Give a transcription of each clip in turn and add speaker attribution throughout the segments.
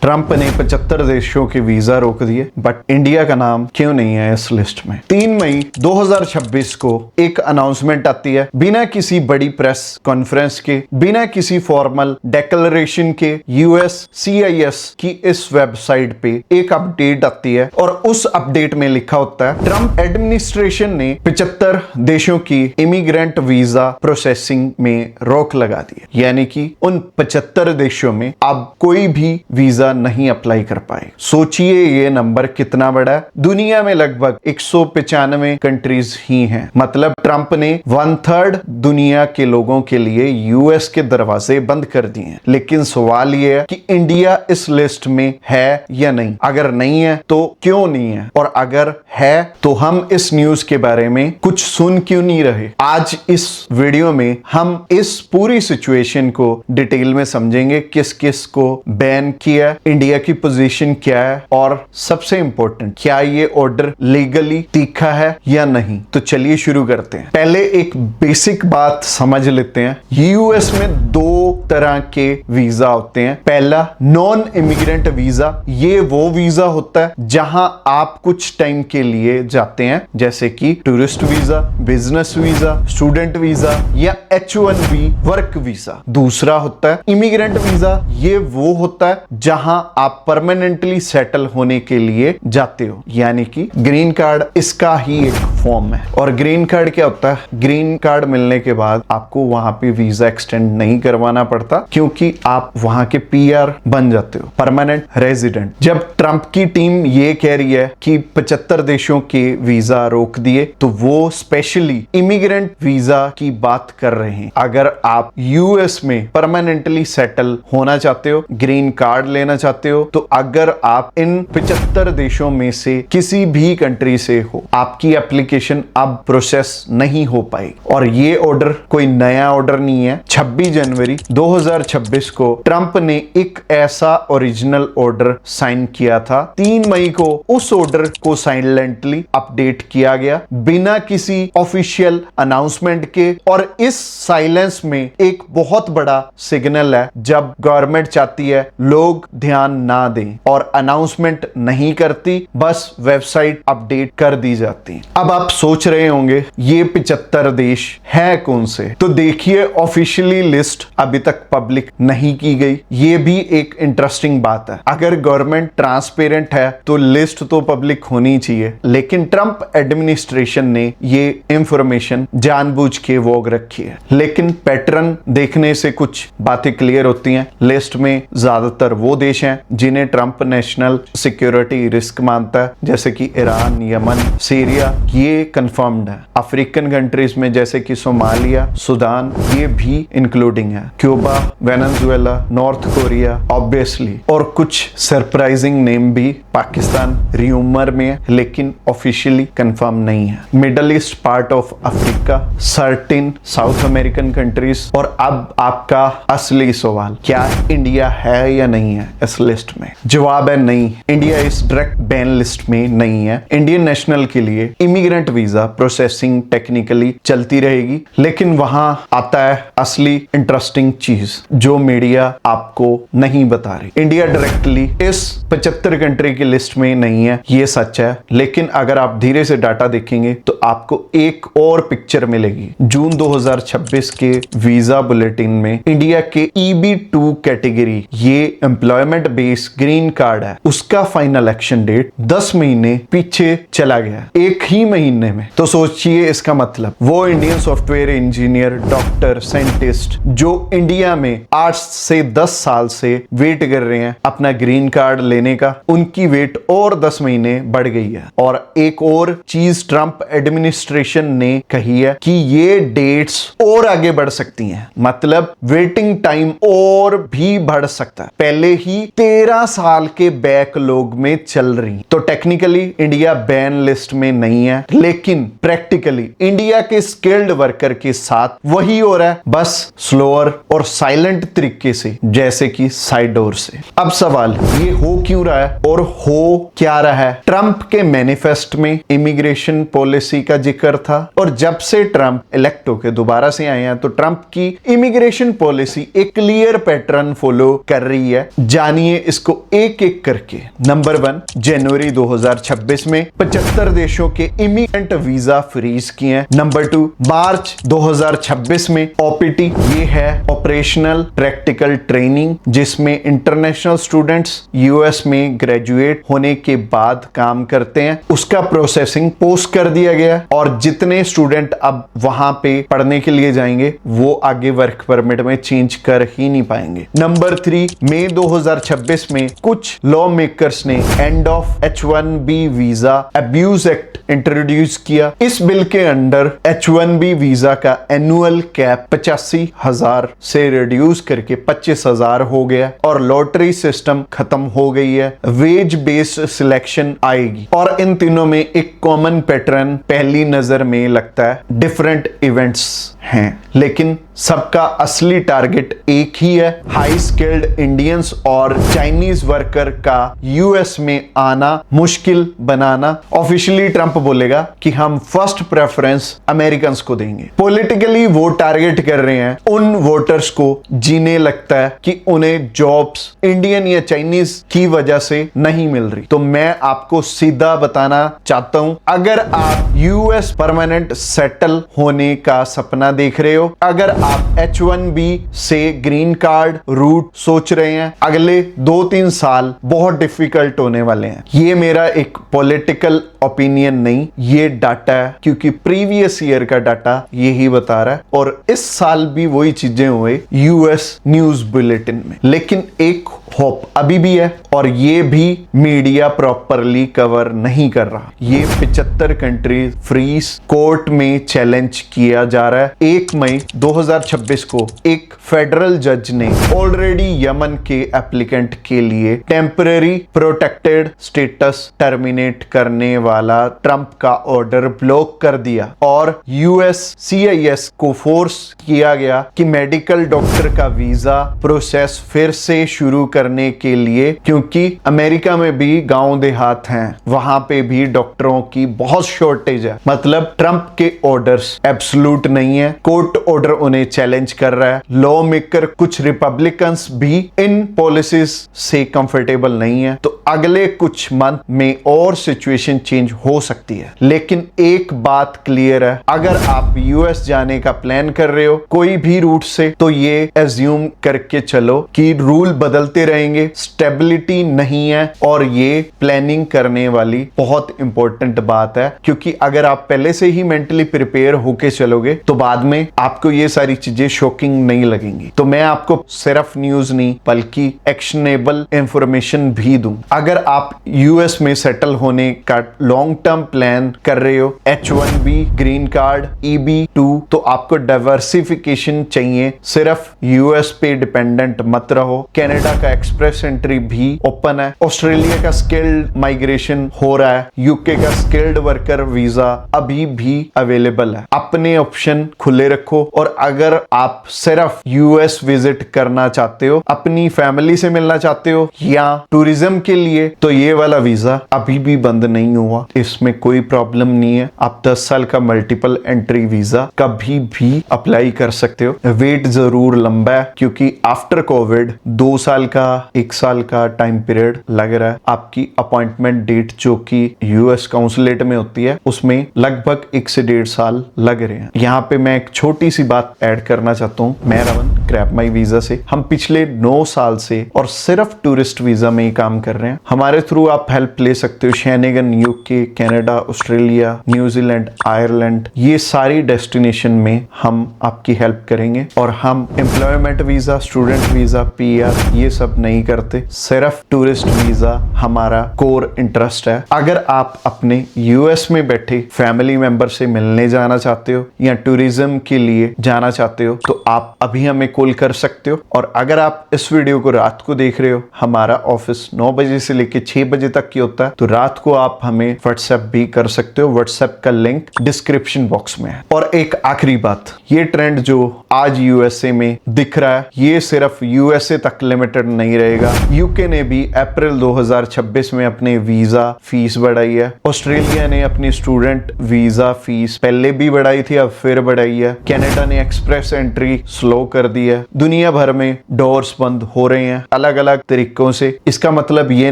Speaker 1: Trump ने 75 देशों के वीजा रोक दिए, बट इंडिया का नाम क्यों नहीं है इस लिस्ट में। 3 मई 2026 को एक अनाउंसमेंट आती है, बिना किसी बड़ी प्रेस कॉन्फ्रेंस के, बिना किसी फॉर्मल डिक्लेरेशन के USCIS की इस वेबसाइट पे एक अपडेट आती है और उस अपडेट में लिखा होता है ट्रंप एडमिनिस्ट्रेशन ने 75 देशों की इमिग्रेंट वीजा प्रोसेसिंग में रोक लगा दी है। यानी कि उन 75 देशों में अब कोई भी वीजा नहीं अप्लाई कर पाए। सोचिए ये नंबर कितना बड़ा है। दुनिया में लगभग 195 कंट्रीज ही हैं। मतलब ट्रंप ने 1/3 दुनिया के लोगों के लिए US के दरवाजे बंद कर दिए हैं। लेकिन सवाल ये है कि इंडिया इस लिस्ट में है या नहीं। अगर नहीं है तो क्यों नहीं है, और अगर है तो हम इस न्यूज के बारे में कुछ सुन क्यों नहीं रहे। आज इस वीडियो में हम इस पूरी सिचुएशन को डिटेल में समझेंगे, किस किस को बैन किया, इंडिया की पोजीशन क्या है, और सबसे इंपॉर्टेंट क्या ये ऑर्डर लीगली तीखा है या नहीं। तो चलिए शुरू करते हैं। पहले एक बेसिक बात समझ लेते हैं। यूएस में 2 तरह के वीजा होते हैं। पहला नॉन इमिग्रेंट वीजा। ये वो वीजा होता है जहां आप कुछ टाइम के लिए जाते हैं, जैसे कि tourist visa, business visa, student visa या H1B वर्क वीजा। दूसरा होता है इमिग्रेंट वीजा। ये वो होता है जहां आप परमानेंटली सेटल होने के लिए जाते हो, यानी कि ग्रीन कार्ड इसका ही एक फॉर्म है। और ग्रीन कार्ड क्या होता है? ग्रीन कार्ड मिलने के बाद आपको वहां पे वीजा एक्सटेंड नहीं करवाना पड़ता, क्योंकि आप वहां के PR बन जाते हो, परमानेंट रेजिडेंट। जब ट्रंप की टीम ये कह रही है कि 75 देशों के वीजा रोक दिए, तो वो स्पेशली इमिग्रेंट वीजा की बात कर रहे हैं। अगर आप US में परमानेंटली सेटल होना चाहते हो, ग्रीन कार्ड लेना चाहते हो, तो अगर आप इन 75 देशों में से किसी भी कंट्री से हो, आपकी एप्लीकेशन अब प्रोसेस नहीं हो पाएगी। और ये ऑर्डर कोई नया ऑर्डर नहीं है। 26 जनवरी 2026 को ट्रंप ने एक ऐसा ओरिजिनल ऑर्डर साइन किया था। 3 मई को उस ऑर्डर को साइलेंटली अपडेट किया गया, बिना किसी ऑफिशियल अनाउंसमेंट के। और इस साइलेंस में एक बहुत बड़ा सिग्नल है। जब गवर्नमेंट चाहती है लोग ध्यान ना दें और अनाउंसमेंट नहीं करती, बस वेबसाइट अपडेट कर दी जाती। अब आप सोच रहे होंगे ये 75 देश है कौन से? तो देखिए, ऑफिशियली लिस्ट अभी तक पब्लिक नहीं की गई। ये भी एक इंटरेस्टिंग बात है। अगर गवर्नमेंट ट्रांसपेरेंट है तो लिस्ट तो पब्लिक होनी चाहिए, लेकिन ट्रंप एडमिनिस्ट्रेशन ने ये इंफॉर्मेशन जानबूझ के वोग रखी है। लेकिन पैटर्न देखने से कुछ बातें क्लियर होती हैं। लिस्ट में ज्यादातर वो देश हैं जिन्हें ट्रंप नेशनल सिक्योरिटी रिस्क मानता है, जैसे कि ईरान, यमन, सीरिया, ये कंफर्म्ड है। अफ्रीकन कंट्रीज में जैसे कि सोमालिया, सुडान, ये भी इंक्लूडिंग है। Cuba, Venezuela, north Korea obviously, और कुछ सरप्राइजिंग नेम भी। पाकिस्तान र्यूमर में है, लेकिन ऑफिशियली कंफर्म नहीं है। Middle east part of Africa, certain south American countries. और अब आपका असली सवाल, क्या इंडिया है या नहीं है इस लिस्ट में? जवाब है नहीं। इंडिया इस डायरेक्ट बैन लिस्ट में नहीं है। इंडियन नेशनल के लिए इमिग्रेंट वीजा प्रोसेसिंग टेक्निकली चलती रहेगी, लेकिन वहां आता है असली इंटरेस्टिंग चीज जो मीडिया आपको नहीं बता रही। इंडिया डायरेक्टली इस 75 कंट्री की लिस्ट में नहीं है, ये सच है। लेकिन अगर आप धीरे से डाटा देखेंगे तो आपको एक और पिक्चर मिलेगी। जून 2026 के वीजा बुलेटिन में इंडिया के EB2 कैटेगरी, ये एम्प्लॉयमेंट बेस्ड ग्रीन कार्ड है, उसका फाइनल एक्शन डेट 10 महीने पीछे चला गया, एक ही महीने में। तो सोचिए इसका मतलब, वो Indian software engineer, doctor, scientist जो इंडिया में 8 से 10 साल से वेट कर रहे हैं अपना ग्रीन कार्ड लेने का, उनकी वेट और 10 महीने बढ़ गई है। और एक और चीज ट्रंप एडमिनिस्ट्रेशन ने कही है कि ये डेट्स और आगे बढ़ सकती हैं, मतलब वेटिंग टाइम और भी बढ़ सकता है। पहले ही 13 साल के बैकलॉग में चल रही। तो टेक्निकली इंडिया बैन लिस्ट में नहीं है, लेकिन प्रैक्टिकली इंडिया के स्किल्ड वर्कर के साथ वही हो रहा है, बस स्लोअर और साइलेंट तरीके से, जैसे कि साइड डोर से। अब सवाल ये हो क्यों रहा है और हो क्या रहा है? ट्रंप के मैनिफेस्ट में इमिग्रेशन पॉलिसी का जिक्र था, और जब से ट्रंप इलेक्ट होकर दोबारा से आए हैं, तो ट्रंप की इमिग्रेशन पॉलिसी एक क्लियर पैटर्न फॉलो कर रही है। जानिए मानिए इसको एक एक करके। नंबर 1, जनवरी 2026 में 75 देशों के इमिग्रेंट वीजा फ्रीज किए हैं। नंबर 2, मार्च 2026 में OPT, ये है ऑपरेशनल प्रैक्टिकल ट्रेनिंग, जिसमें इंटरनेशनल स्टूडेंट्स यूएस में ग्रेजुएट होने के बाद काम करते हैं, उसका प्रोसेसिंग पोस्ट कर दिया गया और जितने स्टूडेंट अब वहां पे पढ़ने के लिए जाएंगे वो आगे वर्क परमिट में चेंज कर ही नहीं पाएंगे। नंबर 3, मई 2026 में कुछ लॉ मेकर्स ने end of H1B visa abuse act introduce किया। इस बिल के अंडर H1B वीजा का एनुअल कैप 85,000 से रिड्यूस करके 25,000 हो गया और लॉटरी सिस्टम खत्म हो गई है। वेज बेस्ड सिलेक्शन आएगी और इन तीनों में एक कॉमन पैटर्न पहली नजर में लगता है, डिफरेंट इवेंट्स हैं, लेकिन सबका असली टारगेट एक ही है, हाई स्किल्ड इंडियंस और चाइनीज वर्कर का यूएस में आना मुश्किल बनाना। ऑफिशियली ट्रंप बोलेगा कि हम फर्स्ट प्रेफरेंस अमेरिकन को देंगे। पॉलिटिकली वो टारगेट कर रहे हैं उन वोटर्स को जिन्हें लगता है कि उन्हें जॉब्स इंडियन या चाइनीज की वजह से नहीं मिल रही। तो मैं आपको सीधा बताना चाहता हूं, अगर आप यूएस परमानेंट सेटल होने का सपना देख रहे हो, अगर आप H1B से ग्रीन कार्ड रूट सोच रहे हैं, अगले 2-3 साल बहुत डिफिकल्ट होने वाले हैं। ये मेरा एक पॉलिटिकल ओपिनियन नहीं, ये डाटा है, क्योंकि प्रीवियस ईयर का डाटा यही बता रहा है और इस साल भी वही चीजें हुए यूएस न्यूज बुलेटिन में। लेकिन एक होप अभी भी है और ये भी मीडिया प्रॉपरली कवर नहीं कर रहा। ये 75 कंट्री फ्रीज कोर्ट में चैलेंज किया जा रहा है। 1 मई 2026 को एक फेडरल जज ने ऑलरेडी यमन के एप्लीकेंट के लिए टेम्पररी प्रोटेक्टेड स्टेटस टर्मिनेट करने वाला ट्रंप का ऑर्डर ब्लॉक कर दिया और USCIS को फोर्स किया गया कि मेडिकल डॉक्टर का वीजा प्रोसेस फिर से शुरू करने के लिए, क्योंकि अमेरिका में भी गांव देहात हैं, वहां पे भी डॉक्टरों की बहुत शॉर्टेज है। मतलब ट्रंप के ऑर्डर्स एब्सोल्यूट नहीं है, कोर्ट ऑर्डर उन्हें चैलेंज कर रहा है। लॉ मेकर कुछ रिपब्लिकन्स भी इन पॉलिसीज से कंफर्टेबल नहीं है, तो अगले कुछ मंथ में और सिचुएशन चेंज हो सकती है। लेकिन एक बात क्लियर है, अगर आप यूएस जाने का प्लान कर रहे हो कोई भी रूट से, तो ये एज्यूम करके चलो कि रूल बदलते रहेंगे, स्टेबिलिटी नहीं है और ये प्लानिंग करने वाली बहुत इंपॉर्टेंट बात है, क्योंकि अगर आप पहले से ही मेंटली प्रिपेयर होके चलोगे तो बाद में आपको ये सारी चीजें शॉकिंग नहीं लगेंगी। तो मैं आपको सिर्फ न्यूज नहीं बल्कि एक्शनेबल इंफॉर्मेशन भी दूं। अगर आप यूएस में सेटल होने का लॉन्ग टर्म प्लान कर रहे हो, H1B ग्रीन कार्ड EB2, तो आपको डाइवर्सिफिकेशन चाहिए, सिर्फ यूएस पे डिपेंडेंट मत रहो। कनाडा का एक्सप्रेस एंट्री भी ओपन है, ऑस्ट्रेलिया का स्किल्ड माइग्रेशन हो रहा है, यूके का स्किल्ड वर्कर वीजा अभी भी अवेलेबल है। अपने ऑप्शन खुले रखो और अगर आप सिर्फ यूएस विजिट करना चाहते हो, अपनी फैमिली से मिलना चाहते हो या टूरिज्म के लिए, तो ये वाला वीजा अभी भी बंद नहीं हुआ, इसमें कोई प्रॉब्लम नहीं है। आप 10 साल का मल्टीपल एंट्री वीजा कभी भी अप्लाई कर सकते हो। वेट जरूर लंबा है, क्योंकि आफ्टर कोविड 2 साल का 1 साल का टाइम पीरियड लग रहा है। आपकी अपॉइंटमेंट डेट जो कि यूएस काउंसुलेट में होती है, उसमें लगभग 1 से 1.5 साल लग रहे हैं। यहाँ पे मैं एक छोटी सी बात ऐड करना चाहता हूँ। मैं रवन ग्रैब माई वीजा से, हम पिछले 9 साल से और सिर्फ टूरिस्ट वीजा में ही काम कर रहे हैं। हमारे थ्रू आप हेल्प ले सकते हो Schengen, UK, Canada, Australia, New Zealand, Ireland, ये सारी डेस्टिनेशन में हम आपकी हेल्प करेंगे। और हम employment visa, student visa, PR ये सब नहीं करते, सिर्फ टूरिस्ट वीजा हमारा कोर इंटरेस्ट है। अगर आप अपने यूएस में बैठे फैमिली मेंबर से मिलने जाना चाहते हो या टूरिज्म के लिए जाना चाहते हो, तो आप अभी हमें कॉल कर सकते हो। और अगर आप इस वीडियो को रात को देख रहे हो, हमारा ऑफिस 9 बजे से लेकर 6 बजे तक की होता है, तो रात को आप हमें व्हाट्सएप भी कर सकते हो। व्हाट्सएप का लिंक डिस्क्रिप्शन बॉक्स में है। और एक आखिरी बात, ये ट्रेंड जो आज यूएसए में दिख रहा है, ये सिर्फ यूएसए तक लिमिटेड नहीं रहेगा। यूके ने भी अप्रैल 2026 में अपने वीजा फीस बढ़ाई है। ऑस्ट्रेलिया ने अपनी स्टूडेंट वीजा फीस पहले भी बढ़ाई थी, अब फिर बढ़ाई है, कनाडा ने एक्सप्रेस एंट्री स्लो कर दी है, दुनिया भर में डोर्स बंद हो रहे हैं अलग अलग तरीकों से। इसका मतलब ये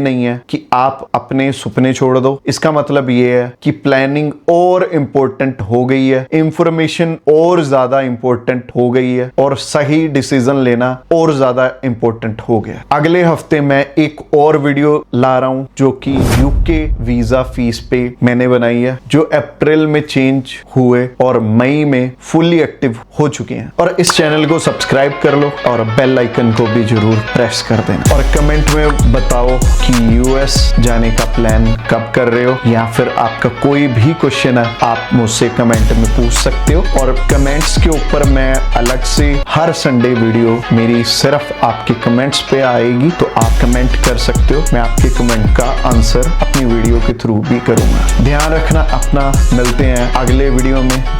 Speaker 1: नहीं है कि आप अपने सुपने छोड़ दो, इसका मतलब ये है कि प्लानिंग और इंपॉर्टेंट हो गई है, इंफॉर्मेशन और ज्यादा इंपॉर्टेंट हो गई है और सही डिसीजन लेना और ज्यादा इंपॉर्टेंट हो गया। अगले हफ्ते मैं एक और वीडियो ला रहा हूं जो कि यूके वीजा फीस पे मैंने बनाई है, जो अप्रैल में चेंज हुए और मई में फुली एक्टिव हो चुके हैं। और इस चैनल को सब्सक्राइब कर लो और बेल आइकन को भी जरूर प्रेस कर देना। और कमेंट में बताओ कि यूएस जाने का प्लान कब कर रहे हो, या फिर आपका कोई भी क्वेश्चन है आप मुझसे कमेंट में पूछ सकते हो। और कमेंट्स के ऊपर मैं अलग से हर संडे वीडियो मेरी सिर्फ आपके कमेंट्स पे आएगी, तो आप कमेंट कर सकते हो, मैं आपके कमेंट का आंसर अपनी वीडियो के थ्रू भी करूंगा। ध्यान रखना अपना, मिलते हैं अगले वीडियो में। बाय।